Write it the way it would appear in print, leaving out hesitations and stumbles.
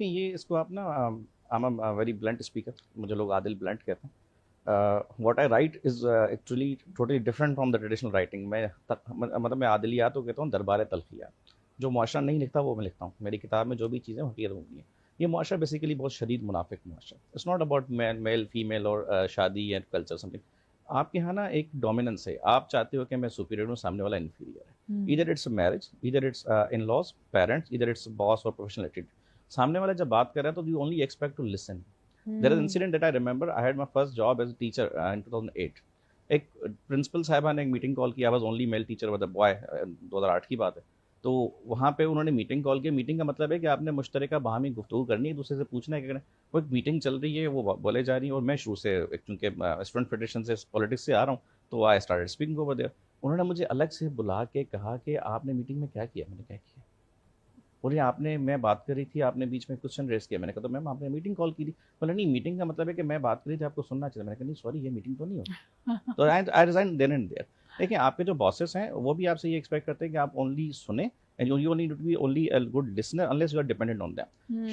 دیکھیں یہ اس کو آپ نا I'm a very blunt speaker, مجھے لوگ عادل بلنٹ کہتے ہیں. What I right is actually totally different from the traditional writing. میں مطلب میں عادلیات کو کہتا ہوں دربار تلخیات. جو معاشرہ نہیں لکھتا وہ میں لکھتا ہوں. میری کتاب میں جو بھی چیزیں حقیقت ہوتی ہیں. یہ معاشرہ بیسیکلی بہت شدید منافق معاشرہ. It's not about male female اور شادی اینڈ کلچر سم تھنگ. آپ کے یہاں نا ایک ڈومیننس ہے. آپ چاہتے ہو کہ میں سپیریئر ہوں, سامنے والا انفیریئر ہے. ادھر اٹس میرج, ادھر اٹس ان لاس, پیرنٹس, ادھر اٹس باس اور پروفیشنل ایٹیٹیوڈ. سامنے والا جب بات کر رہا ہے تو you only expect to listen. There is an incident that I remember. I had my first job as a teacher in 2008. ایک پرنسپل صاحبہ نے ایک میٹنگ کال کی. I was only male teacher with a boy. 2008 کی بات ہے. تو وہاں پہ انہوں نے میٹنگ کال کی. میٹنگ کا مطلب ہے کہ آپ نے مشترکہ باہمی گفتگو کرنی ہے, دوسرے سے پوچھنا ہے کہ وہ ایک میٹنگ چل رہی ہے, وہ بولے جا رہی ہیں, اور میں شروع سے چونکہ اسٹوڈنٹ فیڈریشن سے پالیٹکس سے آ رہا ہوں تو I started speaking over there. انہوں نے مجھے الگ سے بلا کے کہا کہ آپ نے میٹنگ میں کیا کیا. میں نے کیا کیا؟ بولے آپ نے, میں بات کر رہی تھی, آپ نے بیچ میں کوشچن ریز کیا. میں نے کہا تو میم آپ نے میٹنگ کال کی تھی. بولے نہیں, میٹنگ کا مطلب ہے کہ میں بات کر رہی تھی, آپ کو سننا چاہیے. میں نے کہا نہیں سوری, یہ میٹنگ تو نہیں ہوتی. تو آئی ریزائن دین اینڈ دیئر. دیکھیں آپ کے جو باسز ہیں وہ بھی آپ سے یہ ایکسپیکٹ کرتے ہیں کہ آپ اونلی سنیں, and you need to be only a good listener unless you are dependent on them.